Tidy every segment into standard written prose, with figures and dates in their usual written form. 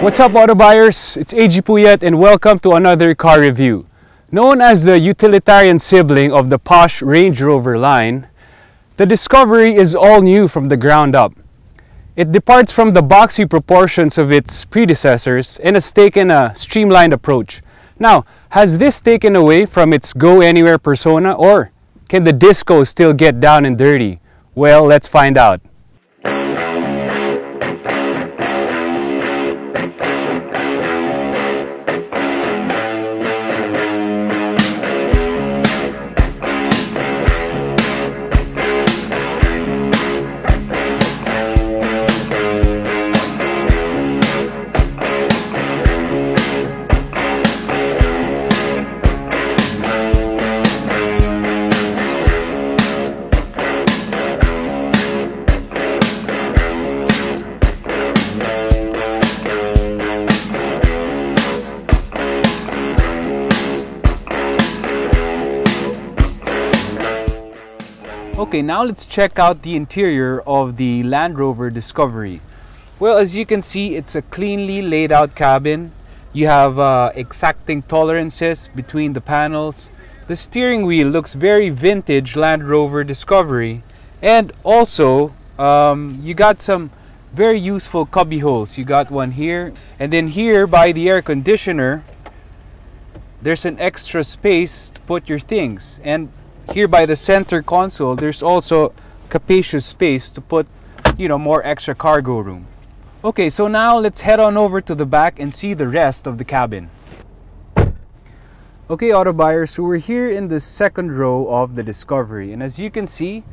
What's up, auto buyers? It's AG Puyat and welcome to another car review. Known as the utilitarian sibling of the posh Range Rover line, the Discovery is all new from the ground up. It departs from the boxy proportions of its predecessors and has taken a streamlined approach. Now, has this taken away from its go-anywhere persona, or can the Disco still get down and dirty? Well, let's find out. Okay, now let's check out the interior of the Land Rover Discovery. Well, as you can see, it's a cleanly laid out cabin. You have exacting tolerances between the panels. The steering wheel looks very vintage Land Rover Discovery. And also, you got some very useful cubby holes. You got one here, and then here by the air conditioner, there's an extra space to put your things. And here by the center console, there's also capacious space to put, more extra cargo room. Okay, so now let's head on over to the back and see the rest of the cabin. Okay, auto buyers, so we're here in the second row of the Discovery, and as you can see,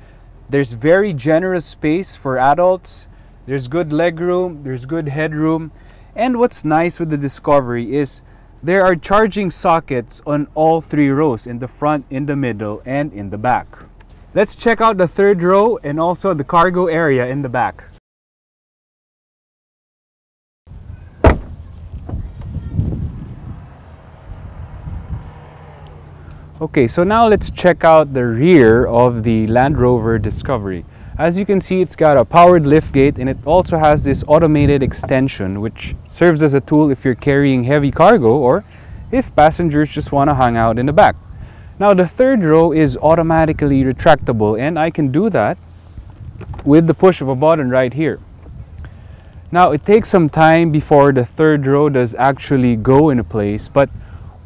there's very generous space for adults. There's good legroom, there's good headroom, and what's nice with the Discovery is there are charging sockets on all three rows, in the front, in the middle, and in the back. Let's check out the third row and also the cargo area in the back. Okay, so now let's check out the rear of the Land Rover Discovery. As you can see, it's got a powered liftgate, and it also has this automated extension which serves as a tool if you're carrying heavy cargo or if passengers just want to hang out in the back. Now the third row is automatically retractable, and I can do that with the push of a button right here. Now it takes some time before the third row does actually go into place, but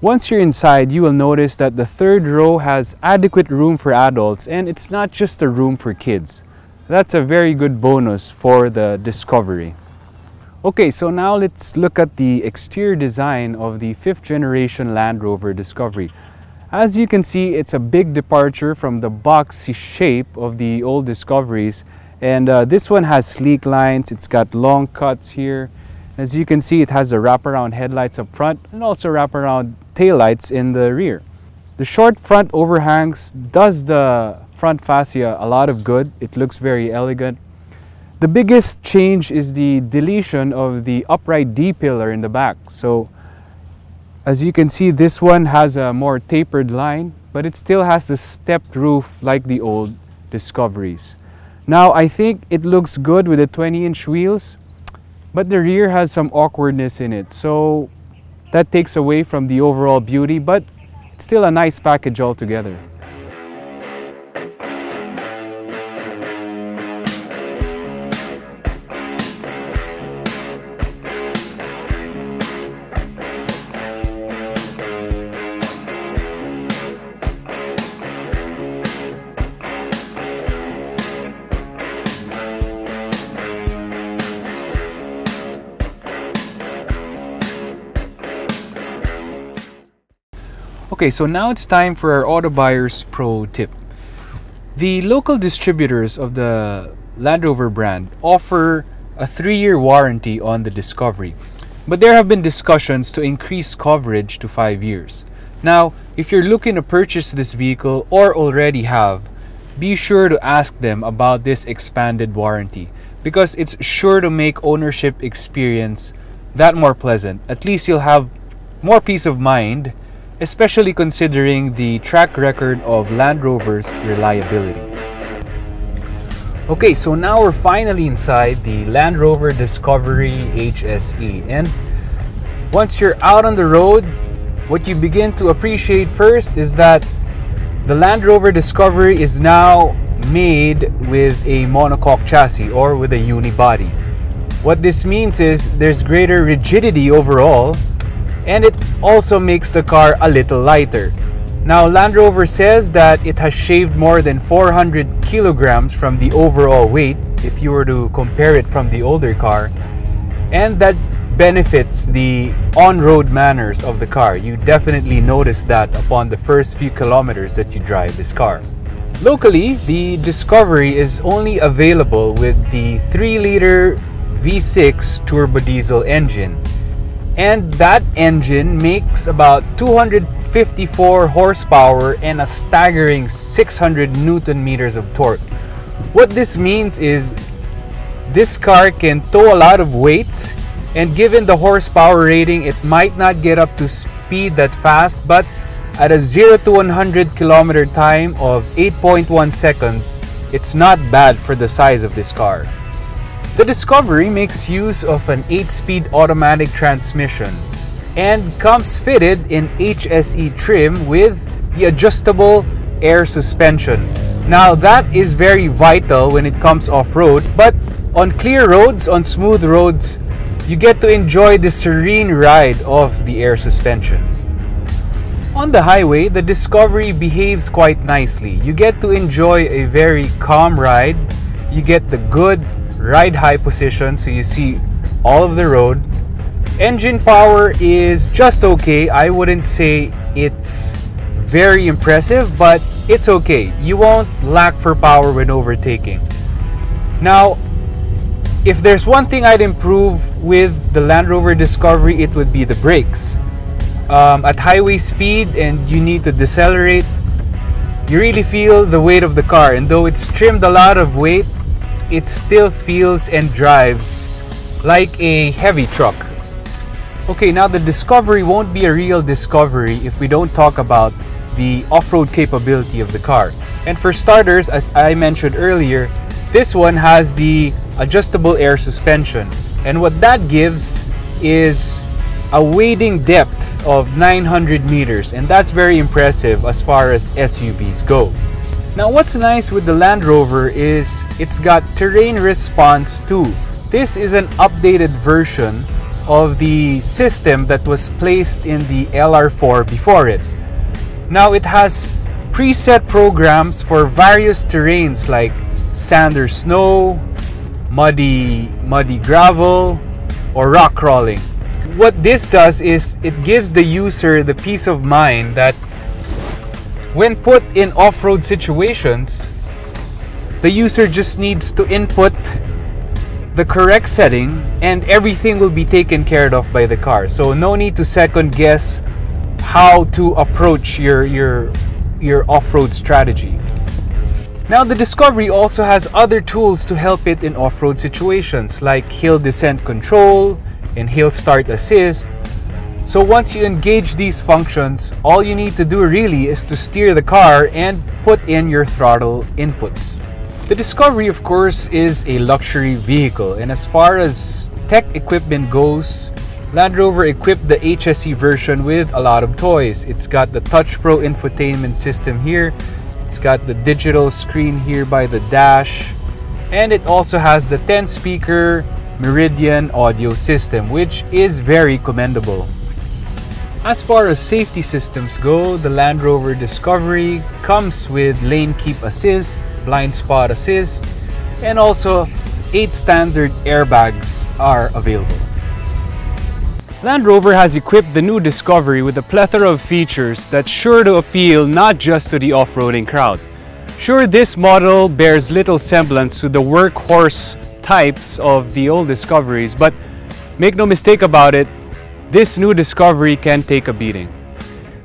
once you're inside, you will notice that the third row has adequate room for adults, and it's not just a room for kids. That's a very good bonus for the Discovery. Okay, so now let's look at the exterior design of the 5th generation Land Rover Discovery. As you can see, it's a big departure from the boxy shape of the old Discoveries, and this one has sleek lines. It's got long cuts here. As you can see, it has the wraparound headlights up front and also wraparound taillights in the rear. The short front overhangs does the front fascia a lot of good. It looks very elegant. The biggest change is the deletion of the upright D-pillar in the back. So as you can see, this one has a more tapered line, but it still has the stepped roof like the old Discoveries. Now I think it looks good with the 20-inch wheels, but the rear has some awkwardness in it, so that takes away from the overall beauty, but it's still a nice package altogether. Okay, so now it's time for our Auto Buyers Pro tip. The local distributors of the Land Rover brand offer a 3-year warranty on the Discovery, but there have been discussions to increase coverage to 5 years. Now, if you're looking to purchase this vehicle or already have, be sure to ask them about this expanded warranty, because it's sure to make ownership experience that more pleasant. At least you'll have more peace of mind, especially considering the track record of Land Rover's reliability. Okay, so now we're finally inside the Land Rover Discovery HSE, and Once you're out on the road, what you begin to appreciate first is that the Land Rover Discovery is now made with a monocoque chassis or with a unibody. What this means is there's greater rigidity overall, and it also makes the car a little lighter. Now, Land Rover says that it has shaved more than 400 kilograms from the overall weight if you were to compare it from the older car, and that benefits the on-road manners of the car. You definitely notice that upon the first few kilometers that you drive this car. Locally, the Discovery is only available with the 3-liter V6 turbo diesel engine, and that engine makes about 254 horsepower and a staggering 600 Newton meters of torque. What this means is this car can tow a lot of weight, and given the horsepower rating, it might not get up to speed that fast, but at a 0 to 100 kilometer time of 8.1 seconds, it's not bad for the size of this car. The Discovery makes use of an 8-speed automatic transmission and comes fitted in HSE trim with the adjustable air suspension. Now that is very vital when it comes off-road, but on clear roads, on smooth roads, you get to enjoy the serene ride of the air suspension. On the highway, the Discovery behaves quite nicely. You get to enjoy a very calm ride. You get the good ride high position, so you see all of the road. Engine power is just okay. I wouldn't say it's very impressive, but it's okay. You won't lack for power when overtaking. Now, if there's one thing I'd improve with the Land Rover Discovery, it would be the brakes. At highway speed and you need to decelerate, you really feel the weight of the car, and though it's trimmed a lot of weight, it still feels and drives like a heavy truck. Okay, now the Discovery won't be a real Discovery if we don't talk about the off-road capability of the car. And for starters, as I mentioned earlier, this one has the adjustable air suspension, and what that gives is a wading depth of 900 meters, and that's very impressive as far as SUVs go. Now, what's nice with the Land Rover is it's got terrain response too. This is an updated version of the system that was placed in the LR4 before it. Now it has preset programs for various terrains like sand or snow, muddy gravel, or rock crawling. What this does is it gives the user the peace of mind that when put in off-road situations, the user just needs to input the correct setting and everything will be taken care of by the car. So no need to second guess how to approach your off-road strategy. Now the Discovery also has other tools to help it in off-road situations like hill descent control and hill start assist. So once you engage these functions, all you need to do really is to steer the car and put in your throttle inputs. The Discovery, of course, is a luxury vehicle, and as far as tech equipment goes, Land Rover equipped the HSE version with a lot of toys. It's got the Touch Pro infotainment system here, it's got the digital screen here by the dash, and it also has the 10-speaker Meridian audio system, which is very commendable. As far as safety systems go, the Land Rover Discovery comes with lane keep assist, blind spot assist, and also 8 standard airbags are available. Land Rover has equipped the new Discovery with a plethora of features that's sure to appeal not just to the off-roading crowd. Sure, this model bears little semblance to the workhorse types of the old Discoveries, but make no mistake about it, this new Discovery can take a beating.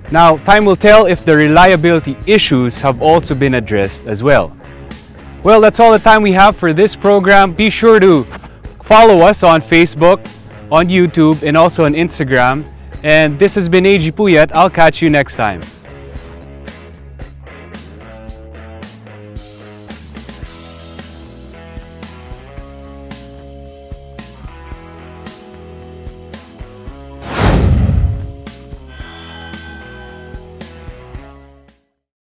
Now, time will tell if the reliability issues have also been addressed as well. Well, that's all the time we have for this program. Be sure to follow us on Facebook, on YouTube, and also on Instagram. And this has been AG Puyat. I'll catch you next time.